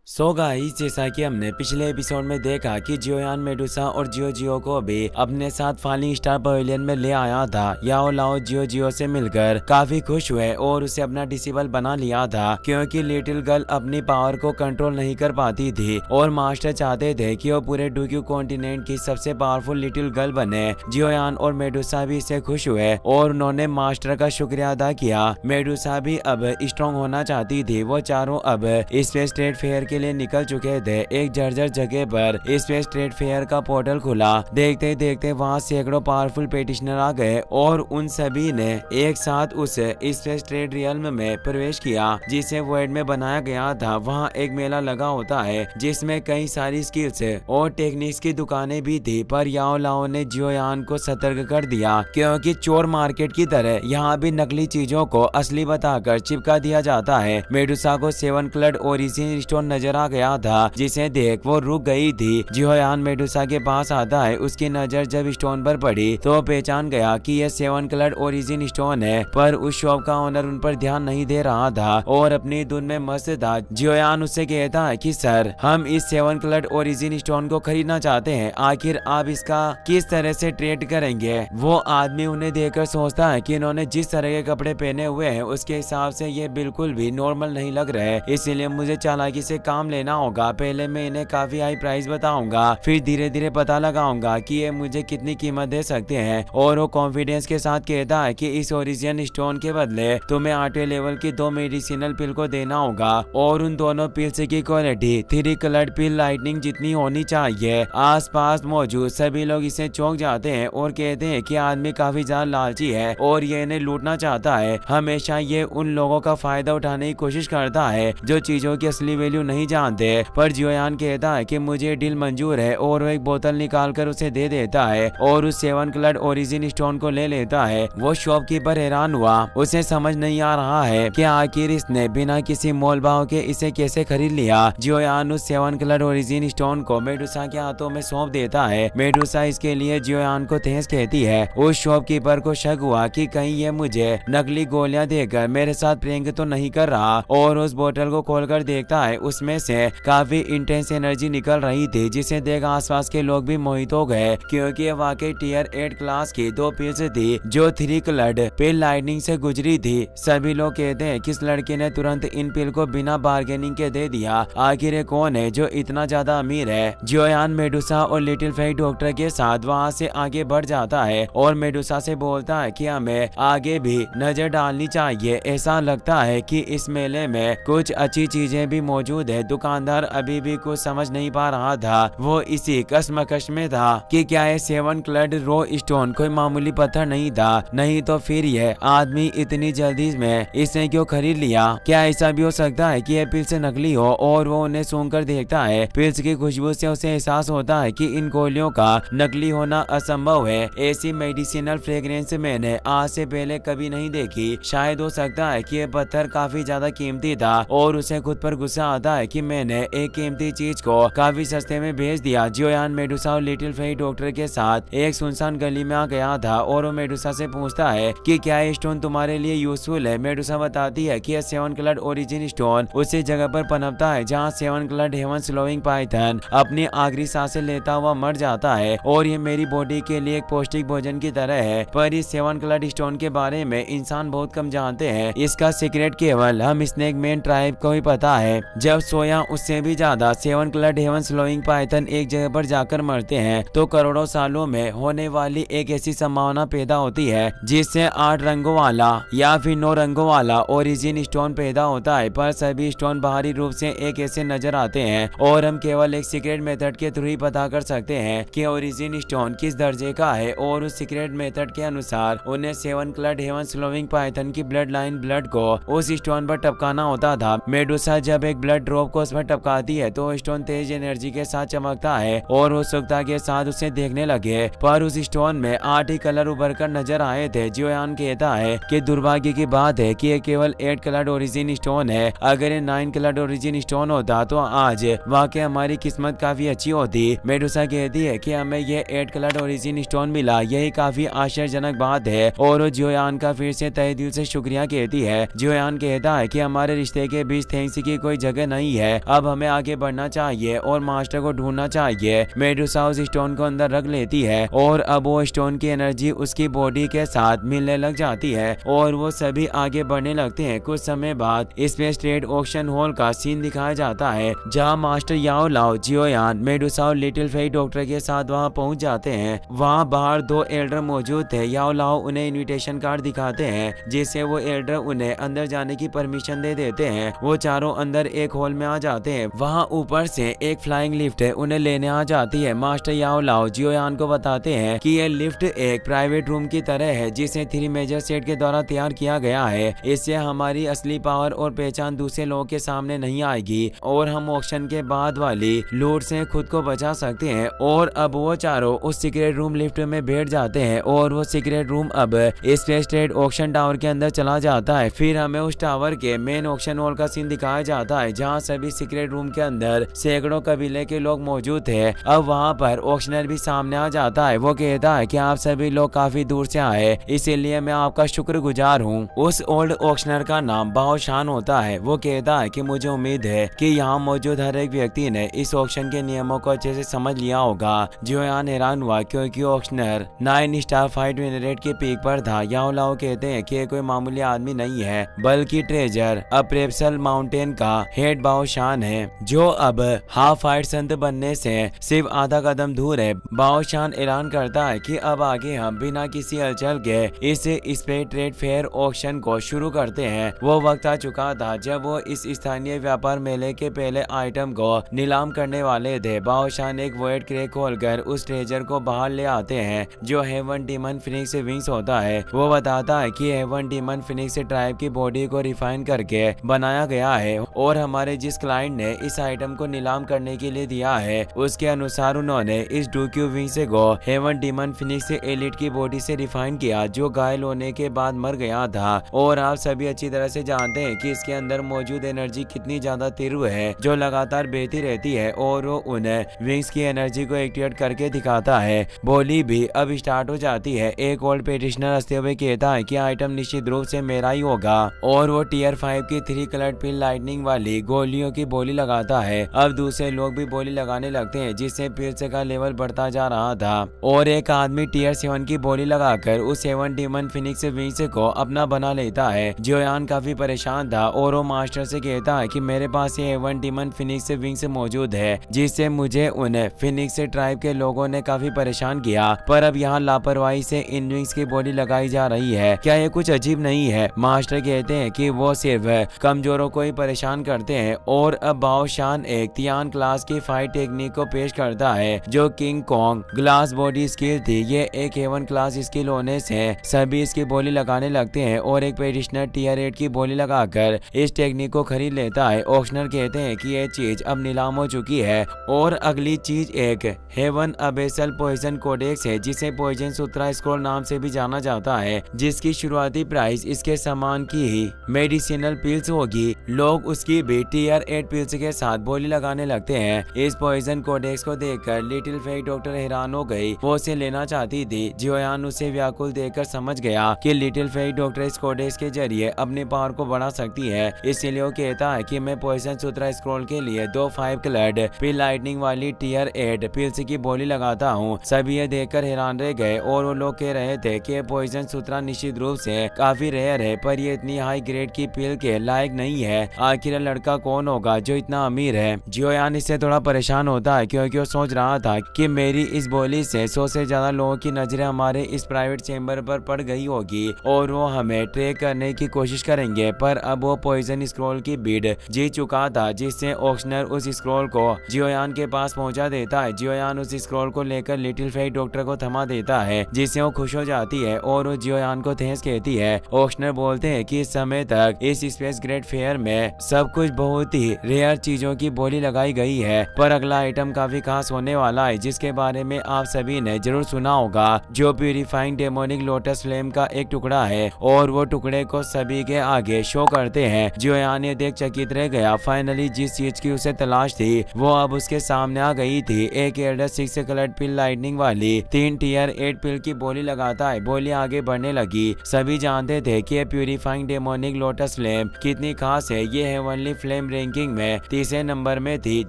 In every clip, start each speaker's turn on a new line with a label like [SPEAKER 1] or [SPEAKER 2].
[SPEAKER 1] So guys, जैसा कि हमने पिछले एपिसोड में देखा कि जियोयान मेडुसा और जियो को भी अपने साथ फॉलिंग स्टार पवेलियन में ले आया था। याओ लाओ जियो से मिलकर काफी खुश हुए और उसे अपना डिसेबल बना लिया था, क्योंकि लिटिल गर्ल अपनी पावर को कंट्रोल नहीं कर पाती थी और मास्टर चाहते थे कि वो पूरे डुक्यू कॉन्टिनेंट की सबसे पावरफुल लिटिल गर्ल बने। जियोयान और मेडुसा भी इससे खुश हुए और उन्होंने मास्टर का शुक्रिया अदा किया। मेडुसा भी अब स्ट्रॉन्ग होना चाहती थी। वो चारों अब स्पेस ट्रेड फेयर के लिए निकल चुके थे। एक जर्जर जगह पर स्पेस ट्रेड फेयर का पोर्टल खुला। देखते देखते वहां सैकड़ों पावरफुल पेटिशनर आ गए और उन सभी ने एक साथ उस स्पेस ट्रेड रियल्म में प्रवेश किया जिसे वर्ल्ड में बनाया गया था। वहां एक मेला लगा होता है जिसमें कई सारी स्किल्स और टेक्निक्स की दुकानें भी थी, पर याओ लाओ ने जियोयान को सतर्क कर दिया, क्योंकि चोर मार्केट की तरह यहाँ भी नकली चीजों को असली बताकर चिपका दिया जाता है। मेडुसा को 7 क्लड ओरिजिन स्टोन नजर आ गया था, जिसे देख वो रुक गई थी। जियोयान मेडुसा के पास आता है। उसकी नजर जब स्टोन पर पड़ी तो पहचान गया कि यह 7 क्लड ओरिजिन स्टोन है, पर उस शॉप का ओनर उन पर ध्यान नहीं दे रहा था और अपनी धुन में मस्त था। जियोयान उससे कहता है कि सर, हम इस 7 क्लड ओरिजिन स्टोन को खरीदना चाहते हैं, आखिर आप इसका किस तरह से ट्रेड करेंगे। वो आदमी उन्हें देखकर सोचता है कि इन्होंने जिस तरह के कपड़े पहने हुए हैं उसके हिसाब से ये बिल्कुल भी नॉर्मल नहीं लग रहे, इसलिए मुझे चालाकी से काम लेना होगा। पहले मैं इन्हें काफी हाई प्राइस बताऊंगा, फिर धीरे धीरे पता लगाऊंगा कि ये मुझे कितनी कीमत दे सकते हैं। और वो कॉन्फिडेंस के साथ कहता है कि इस ओरिजिन स्टोन के बदले तुम्हें 8वें लेवल की 2 मेडिसिनल पिल को देना होगा और उन दोनों पिल्स की क्वालिटी 3 कलर्ड पिल लाइटनिंग जितनी होनी चाहिए। आसपास मौजूद सभी लोग इसे चौंक जाते हैं और कहते हैं कि आदमी काफी ज्यादा लालची है और ये इन्हें लूटना चाहता है। हमेशा ये उन लोगों का फायदा उठाने की कोशिश करता है जो चीजों की असली वैल्यू नहीं जानते। पर जियोयान कहता है कि मुझे डील मंजूर है और वो एक बोतल निकालकर उसे दे देता है और उस 7 क्लड ओरिजिन स्टोन को ले लेता है। वो शॉपकीपर हैरान हुआ। उसे समझ नहीं आ रहा है कि आखिर इसने बिना किसी मोल भाव के इसे कैसे खरीद लिया। जियोयान उस 7 क्लड ओरिजिन स्टोन को मेडुसा के हाथों में सौंप देता है। मेडुसा इसके लिए जियोयान को थैंक्स कहती है। उस शॉपकीपर को शक हुआ कि कहीं ये मुझे नकली गोलियां देकर मेरे साथ प्रैंक तो नहीं कर रहा, और उस बोतल को खोलकर देखता है उसमें से काफी इंटेंस एनर्जी निकल रही थी, जिसे देख आसपास के लोग भी मोहित हो गए, क्योंकि ये वाकई टियर 8 क्लास की 2 पिल्स थी जो 3 क्लड पिल लाइटनिंग से गुजरी थी। सभी लोग कहते हैं कि इस लड़के ने तुरंत इन पिल को बिना बार्गेनिंग के दे दिया। आखिर ये कौन है जो इतना ज्यादा अमीर है। जियोयान मेडुसा और लिटिल फेक डॉक्टर के साथ वहाँ से आगे बढ़ जाता है और मेडुसा से बोलता है कि हमें आगे भी नजर डालनी चाहिए। ऐसा लगता है कि इस मेले में कुछ अच्छी चीजें भी मौजूद है। दुकानदार अभी भी कुछ समझ नहीं पा रहा था। वो इसी कश्मकश में था कि क्या ये 7 क्लड रो स्टोन कोई मामूली पत्थर नहीं था, नहीं तो फिर ये आदमी इतनी जल्दी में इसने क्यों खरीद लिया। क्या ऐसा भी हो सकता है कि ये पिल्स नकली हो। और वो उन्हें सूंघकर देखता है। पिल्स की खुशबू से उसे एहसास होता है कि इन गोलियों का नकली होना असंभव है। ऐसी मेडिसिनल फ्रेग्रेंस मैंने आज से पहले कभी नहीं देखी। शायद हो सकता है कि ये पत्थर काफी ज्यादा कीमती था और उसे खुद पर गुस्सा आता है कि मैंने एक कीमती चीज को काफी सस्ते में बेच दिया। जियोयान मेडुसा और लिटिल फेक डॉक्टर के साथ एक सुनसान गली में आ गया था और वो मेडुसा से पूछता है कि क्या ये स्टोन तुम्हारे लिए यूजफुल है। मेडुसा बताती है कि यह 7 क्लड ओरिजिन स्टोन उसी जगह पर पनपता है जहाँ 7 क्लड हेवन स्लोइंग पाइथन अपनी आखिरी सांसें लेता हुआ मर जाता है, और ये मेरी बॉडी के लिए एक पौष्टिक भोजन की तरह है। पर इस 7 क्लड स्टोन के बारे में इंसान बहुत कम जानते हैं। इसका सीक्रेट केवल हम स्नेक मैन ट्राइब को ही पता है। जब सोया उससे भी ज्यादा 7 क्लड हेवन स्लोइंग पाइथन एक जगह पर जाकर मरते हैं तो करोड़ों सालों में होने वाली एक ऐसी संभावना पैदा होती है जिससे 8 रंगों वाला या फिर 9 रंगों वाला ओरिजिन स्टोन पैदा होता है। पर सभी स्टोन बाहरी रूप से एक ऐसे नजर आते हैं और हम केवल एक सीक्रेट मेथड के थ्रू ही पता कर सकते हैं कि ओरिजिन स्टोन किस दर्जे का है। और उस सीक्रेट मेथड के अनुसार उन्हें 7 क्लड हेवन स्लोइंग पाइथन की ब्लड लाइन ब्लड को उस स्टोन पर टपकाना होता था। मेडुसा जब एक ब्लड ड्रॉप को उस पर टपकाती है तो स्टोन तेज एनर्जी के साथ चमकता है और उत्सुकता के साथ उसे देखने लगे। पर उस स्टोन में 8 ही कलर उभर कर नजर आए थे। जियोयान कहता है कि दुर्भाग्य की बात है कि ये केवल 8 कलर ओरिजिन स्टोन है। अगर ये 9 कलर ओरिजिन स्टोन होता तो आज वाकई हमारी किस्मत काफी अच्छी होती। मेडुसा कहती है कि हमें ये 8 कलर ओरिजिन स्टोन मिला, यही काफी आश्चर्यजनक बात है। और वो जियोयान का फिर से तहे दिल से शुक्रिया कहती है। जियोयान कहता है कि हमारे रिश्ते के बीच थैंक्स की कोई जगह नहीं है, अब हमें आगे बढ़ना चाहिए और मास्टर को ढूंढना चाहिए। मेडुसा उस स्टोन को अंदर रख लेती है और अब वो स्टोन की एनर्जी उसकी बॉडी के साथ मिलने लग जाती है और वो सभी आगे बढ़ने लगते हैं। कुछ समय बाद स्पेस ट्रेड ऑक्शन हॉल का सीन दिखाया जाता है, जहाँ मास्टर याओ लाओ, जियोयान, मेडुसा और लिटिल फेई डॉक्टर के साथ वहाँ पहुँच जाते हैं। वहाँ बाहर दो एल्डर मौजूद थे। याओ लाओ उन्हें इनविटेशन कार्ड दिखाते हैं, जिससे वो एल्डर उन्हें अंदर जाने की परमिशन दे देते हैं। वो चारों अंदर एक हॉल में आ जाते हैं। वहाँ ऊपर से एक फ्लाइंग लिफ्ट उन्हें लेने आ जाती है। मास्टर याओ लाओ जियोयान को बताते हैं कि यह लिफ्ट एक प्राइवेट रूम की तरह है, जिसे 3 मेजर सेट के द्वारा तैयार किया गया है। इससे हमारी असली पावर और पहचान दूसरे लोगों के सामने नहीं आएगी और हम ऑक्शन के बाद वाली लूट से खुद को बचा सकते हैं। और अब वो चारों उस सीक्रेट रूम लिफ्ट में बैठ जाते हैं और वो सीक्रेट रूम अब स्पेस ट्रेड ऑक्शन टावर के अंदर चला जाता है। फिर हमें उस टावर के मेन ऑक्शन हॉल का सीन दिखाया जाता है, जहाँ सभी सीक्रेट रूम के अंदर सैकड़ों कबीले के लोग मौजूद थे। अब वहाँ पर ऑक्शनर भी सामने आ जाता है। वो कहता है कि आप सभी लोग काफी दूर से आए, इसीलिए मैं आपका शुक्रगुजार हूँ। उस ओल्ड ऑक्शनर का नाम बाओ शान होता है। वो कहता है कि मुझे उम्मीद है कि यहाँ मौजूद हर एक व्यक्ति ने इस ऑक्शन के नियमों को अच्छे से समझ लिया होगा। जियोयान हैरान हुआ क्योंकि auctioneer 9 star fight win rate के पीक पर था। याओ लाओ कहते हैं कि कोई मामूली आदमी नहीं है, बल्कि ट्रेजर अप्रेप्सल माउंटेन का हेड बाओ शान है, जो अब हाफ फाइट संत बनने से सिर्फ आधा कदम दूर है। बाओ शान ऐलान करता है कि अब आगे हम बिना किसी हलचल के इस स्पेस ट्रेड फेयर ऑक्शन को शुरू करते हैं। वो वक्त आ चुका था जब वो इस स्थानीय व्यापार मेले के पहले आइटम को नीलाम करने वाले थे। बाओ शान एक वॉइड क्रैक खोलकर उस ट्रेजर को बाहर ले आते हैं, जो हेवन डीमन फिनिक्स विंग्स होता है। वो बताता है कि हेवन डीमन फिनिक्स ट्राइब की बॉडी को रिफाइन करके बनाया गया है और हमारे जिस क्लाइंट ने इस आइटम को नीलाम करने के लिए दिया है, उसके अनुसार उन्होंने इस डूक्यू विंग्स को हेवन डीमन फिनिक्स एलिट की बॉडी से रिफाइन किया, जो घायल होने के बाद मर गया था। और आप सभी अच्छी तरह से जानते हैं कि इसके अंदर मौजूद एनर्जी कितनी ज्यादा तीव्र है, जो लगातार बहती रहती है और वो उन्हें विंग्स की एनर्जी को एक्टिवेट करके दिखाता है। बोली भी अब स्टार्ट हो जाती है। एक ओल्ड पेटिशनर हंसते हुए कहता है कि आइटम निश्चित रूप से मेरा ही होगा और वो टीयर 5 की 3 कलर्ड पिल लाइटनिंग वाली गोलियों की बोली लगाता है। अब दूसरे लोग भी बोली लगाने लगते हैं, जिससे पिल्स का लेवल बढ़ता जा रहा था और एक आदमी टीयर 7 की बोली लगाकर उस 7 डीमन फिनिक्स विंग्स को अपना बना लेता है। जियोयान काफी परेशान था और वो मास्टर से कहता है कि मेरे पास ये 7 डीमन फिनिक्स विंग्स मौजूद है, जिससे मुझे उन फिनिक्स ट्राइब के लोगों ने काफी परेशान किया, पर अब यहाँ लापरवाही से इन विंग्स की बोली लगाई जा रही है। क्या ये कुछ अजीब नहीं है? मास्टर कहते हैं कि वो सिर्फ कमजोरों को ही परेशान करते हैं। और अब बाओ शान एक तियान क्लास की फाइट टेक्निक को पेश करता है, जो king Kong glass body skill थी। ये एक हेवन क्लास स्किल होने से सभी इसकी बोली लगाने लगते हैं और एक पेटिशनर टीयर 8 की बोली लगाकर इस टेक्निक को खरीद लेता है। ऑक्शनर कहते हैं कि ये चीज अब नीलाम हो चुकी है और अगली चीज एक हेवन अबेसल पॉइजन कोडेक्स है, जिसे पॉइजन सूत्रा स्क्रॉल नाम से भी जाना जाता है, जिसकी शुरुआती प्राइस इसके सामान की ही मेडिसिनल पिल्स होगी। लोग उसकी भी टीयर 8 पिल्स के साथ बोली लगाने लगते हैं। इस पॉइजन कोडेक्स को देखकर लिटिल फेई डॉक्टर हैरान हो गई। वो उसे लेना चाहती थी। जियोयान उसे व्याकुल देखकर समझ गया कि लिटिल फेई डॉक्टर इस कोडेक्स के जरिए अपने पावर को बढ़ा सकती है, इसीलिए वो कहता है कि मैं पॉइजन सूत्रा स्क्रॉल के लिए 2 5 कलर्ड पिल लाइटनिंग वाली टीयर 8 पिल्स की बोली लगाता हूँ। सभी ये देखकर हैरान रह गए और वो लोग कह रहे थे कि पॉइजन सूत्रा निश्चित रूप से काफी रेयर है, पर ये इतनी हाई ग्रेड की पिल के लायक नहीं है। आखिर लड़का कौन होगा जो इतना अमीर है? जियोयान इससे थोड़ा परेशान होता है क्योंकि वो सोच रहा था कि मेरी इस बोली से 100 से ज्यादा लोगों की नजरें हमारे इस प्राइवेट चेंबर पर पड़ गई होगी और वो हमें ट्रैक करने की कोशिश करेंगे। पर अब वो पॉइजन स्क्रॉल की बिड जीत चुका था, जिससे ऑक्शनर उस स्क्रॉल को जियोयान के पास पहुंचा देता है। जियोयान उस स्क्रॉल को लेकर लिटिल फेई डॉक्टर को थमा देता है, जिससे वो खुश हो जाती है और वो जियोयान को थैंक्स कहती है। ऑक्शनर बोलते हैं कि इस समय तक इस स्पेस ग्रेड फेयर में सब कुछ बहुत ही रेयर चीजों की बोली लगाई गई है, पर अगला आइटम काफी खास होने वाला है, जिसके बारे में आप सभी ने जरूर सुना होगा, जो प्यूरिफाइंग डेमोनिक लोटस फ्लेम का एक टुकड़ा है और वो टुकड़े को सभी के आगे शो करते हैं। जियोयान ये देख चकित रह गया। फाइनली जिस चीज की उसे तलाश थी वो अब उसके सामने आ गई थी। एक एल्डर 6 कलर्ड पिल लाइटनिंग वाली 3 टीयर 8 पिल की बोली लगाता है। बोली आगे बढ़ने लगी। सभी जानते थे कि प्यूरिफाइंग डेमोनिक लोटस फ्लेम कितनी खास है। ये हेवनली फ्लेम रैंकिंग में तीसरे नंबर में थी,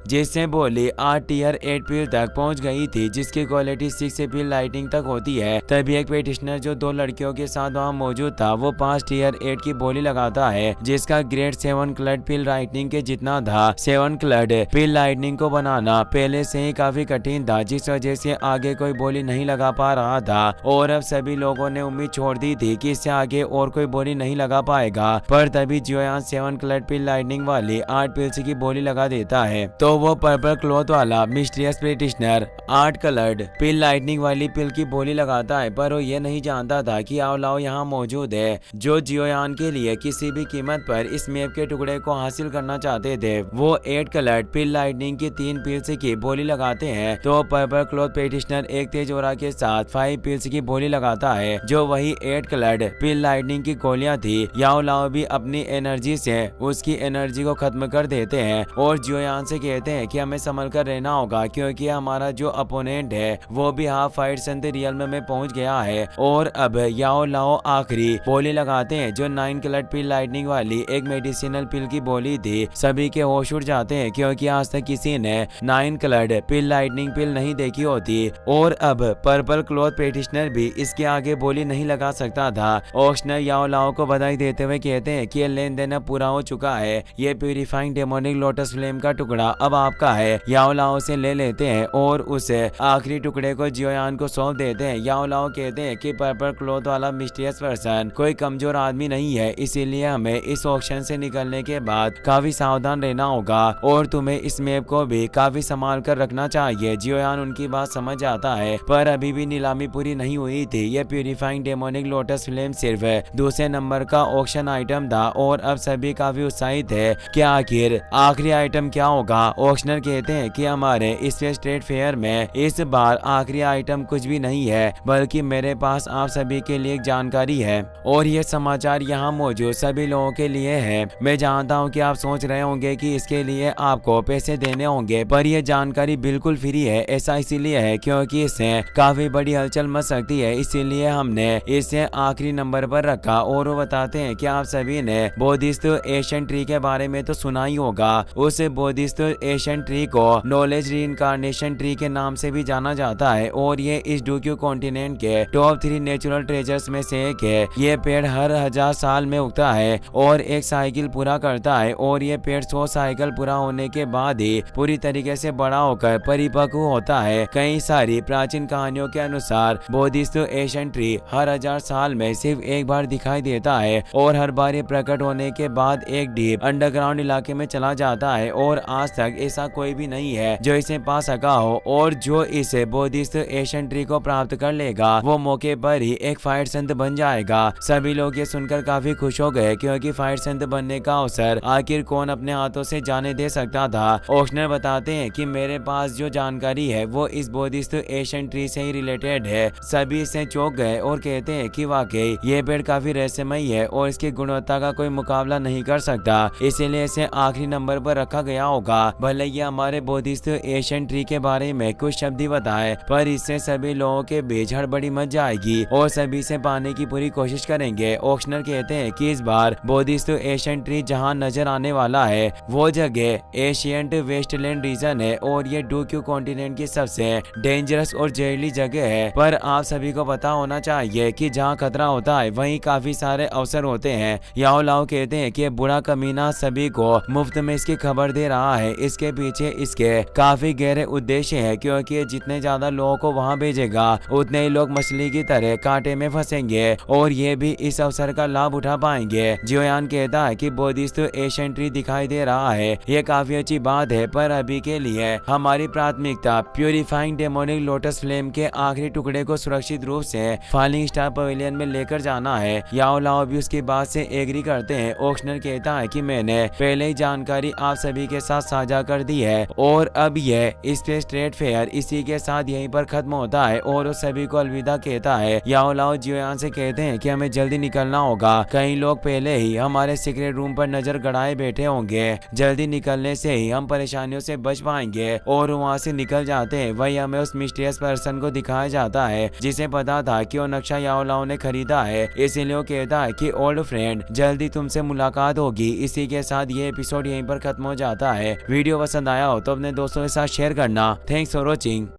[SPEAKER 1] जिससे बोली 8 टियर 8 पील तक पहुंच गई थी, जिसकी क्वालिटी 6 पील लाइटिंग तक होती है। तभी एक पेटिशनर जो 2 लड़कियों के साथ वहाँ मौजूद था वो 5 टियर 8 की बोली लगाता है, जिसका ग्रेड 7 क्लड पील लाइटनिंग के जितना था। 7 क्लड पील लाइटनिंग को बनाना पहले से ही काफी कठिन था, जिस वजह से आगे कोई बोली नहीं लगा पा रहा था और अब सभी लोगों ने उम्मीद छोड़ दी थी कि इससे आगे और कोई बोली नहीं लगा पाएगा। पर तभी जियोयान 7 क्लड पील लाइटनिंग वाली 8 पील्स की बोली लगा देता है, तो वो पर्पल क्लॉथ वाला मिस्टीरियस पेटिशनर 8 क्लड पील लाइटनिंग वाली पील की बोली लगाता है। पर वो ये नहीं जानता था कि आओ लाओ यहाँ मौजूद है, जो जियोयान के लिए किसी भी कीमत पर इस मैप के टुकड़े को हासिल करना चाहते थे। वो 8 क्लड पील लाइटनिंग की 3 पील्स की बोली लगाते हैं, तो पर्पल क्लॉथ पेटिशनर एक तेज ओरा के साथ 5 पील्स की बोली लगाता है, जो वही 8 क्लड पील लाइटनिंग की गोलियां थी। याओ लाओ भी अपनी एनर्जी से उसकी एनर्जी को खत्म कर देते हैं और जियोयान से कहते हैं कि हमें संभल कर रहना होगा, क्योंकि हमारा जो अपोनेंट है वो भी हाफ फाइट संत रियल में पहुंच गया है। और अब याओ लाओ आखिरी बोली लगाते हैं, जो 9 क्लड पील लाइटनिंग वाली एक मेडिसिनल पिल की बोली थी। सभी के होश उड़ जाते हैं, क्योंकि आज तक किसी ने 9 क्लड पील लाइटनिंग पिल नहीं देखी होती और अब पर्पल क्लॉथ पेटिशनर भी इसके आगे बोली नहीं लगा सकता था। ऑक्शनर याओ लाओ को बधाई देते हुए कहते हैं कि लेन देन अब पूरा हो चुका है, ये प्यूरिफाइंग डेमोनिक लोटस फ्लेम का टुकड़ा अब आपका है। याओ लाओ से ले लेते हैं और उसे आखिरी टुकड़े को जियोयान को सौंप देते हैं। याओ लाओ कहते हैं कि पर्पल क्लॉथ वाला मिस्टीरियस पर्सन कोई कमजोर आदमी नहीं है, इसीलिए हमें इस ऑक्शन से निकलने के बाद काफी सावधान रहना होगा और तुम्हें इस मैप को भी काफी संभाल कर रखना चाहिए। जियोयान उनकी बात समझ आता है, पर अभी भी नीलामी पूरी नहीं हुई थी। यह प्यूरिफाइंग डेमोनिक लोटस फ्लेम सिर्फ दूसरे नंबर का ऑक्शन आइटम था और अब सभी काफी उत्साहित है कि आखिर आखिरी आइटम क्या होगा। ऑक्शनर कहते हैं कि हमारे इस स्ट्रेट फेयर में इस बार आखिरी आइटम कुछ भी नहीं है, बल्कि मेरे पास आप सभी के लिए एक जानकारी है और यह समाचार यहाँ मौजूद सभी लोगों के लिए है। मैं जानता हूँ कि आप सोच रहे होंगे कि इसके लिए आपको पैसे देने होंगे, पर यह जानकारी बिल्कुल फ्री है। ऐसा इसीलिए है क्योंकि इससे काफी बड़ी हलचल मच सकती है, इसीलिए हमने इसे आखिरी नंबर पर रखा। और वो बताते हैं कि आप सभी ने बोधिस्थ एशियन ट्री के बारे में तो सुना ही होगा। उस बोधिस्थ एशियन ट्री को नॉलेज रीइंकार्नेशन ट्री के नाम से भी जाना जाता है और ये इस डूक्यू कॉन्टिनेंट के टॉप 3 नेचुरल ट्रेजर्स में से एक है। ये पेड़ हर 1000 साल में उगता है और एक साइकिल पूरा करता है और ये पेड़ 100 साइकिल पूरा होने के बाद ही पूरी तरीके से बड़ा होकर परिपक्व होता है। कई सारी प्राचीन कहानियों के अनुसार बोधिस्थ एशियन ट्री हर 1000 साल में सिर्फ एक बार दिखाई देता है और हर बार ये प्रकट होने के बाद एक डीप अंडरग्राउंड इलाके में चला जाता है और आज तक ऐसा कोई भी नहीं है जो इसे पा सका हो। और जो इसे बोधिस्थ एशियन ट्री को प्राप्त कर लेगा वो मौके पर ही एक फाइट संत बन जाएगा। सभी लोग ये सुनकर काफी खुश हो गए, क्योंकि फाइट संत बनने का अवसर आखिर कौन अपने हाथों से जाने दे सकता था। ऑक्शनर बताते हैं कि मेरे पास जो जानकारी है वो इस बोधिस्थ एशियन ट्री से ही रिलेटेड है। सभी इससे चौंक गए और कहते हैं कि वाकई ये पेड़ काफी रहस्यमयी है और इसकी गुणवत्ता का कोई मुकाबला नहीं कर सकता, इसीलिए इसे आखिरी नंबर पर रखा गया होगा। भले ये हमारे बोधिस्थ एशियन ट्री के बारे में कुछ शब्द ही बताए, पर इससे सभी लोगों के बीच हड़बड़ी मच जाएगी और सभी से पाने की पूरी कोशिश करेंगे। ऑक्शनर कहते हैं कि इस बार बोधिस्थ एशियन ट्री जहां नजर आने वाला है वो जगह एशियंट वेस्टलैंड रीजन है और ये डूक्यू कॉन्टिनेंट की सबसे डेंजरस और जहरीली जगह है। पर आप सभी को पता होना चाहिए कि जहाँ खतरा होता है वहीं काफी सारे अवसर होते हैं। याओ लाओ कहते हैं कि ये बुरा कमीना सभी को मुफ्त में इसकी खबर दे रहा है। इसके पीछे इसके काफी गहरे उद्देश्य है, क्योंकि ये जितने ज्यादा लोगों को वहाँ भेजेगा उतने ही लोग मछली की तरह कांटे में फंसेंगे और ये भी इस अवसर का लाभ उठा पाएंगे। जियोयान कहता है कि बोधिस्थ एशियन ट्री दिखाई दे रहा है, ये काफी अच्छी बात है, पर अभी के लिए हमारी प्राथमिकता प्यूरिफाइंग डेमोनिक लोटस फ्लेम के आखिरी टुकड़े को सुरक्षित रूप से फॉलिंग स्टार पवेलियन में लेकर जाना है। याओ लाओ भी उसकी बात से एग्री करते हैं। ऑक्शनर कहता है कि मैंने पहले ही जानकारी आप सभी के साथ साझा कर दी है और अब यह स्पेस ट्रेड फेयर फेयर इसी के साथ यहीं पर खत्म होता है और उस सभी को अलविदा कहता है। याओ लाओ जियोयान से कहते हैं कि हमें जल्दी निकलना होगा, कई लोग पहले ही हमारे सीक्रेट रूम पर नजर गड़ाए बैठे होंगे, जल्दी निकलने से ही हम परेशानियों से बच पाएंगे। और वहाँ से निकल जाते हैं। वही हमें उस मिस्टीरियस पर्सन को दिखाया जाता है जिसे पता था कि वो नक्शा याओ लाओ ने खरीदा है, इसीलिए वो कहता है कि ओल्ड फ्रेंड जल्दी तुमसे मुलाकात होगी। इसी के साथ ये एपिसोड यहीं पर खत्म हो जाता है। वीडियो पसंद आया हो तो अपने दोस्तों के साथ शेयर करना। Thanks for watching.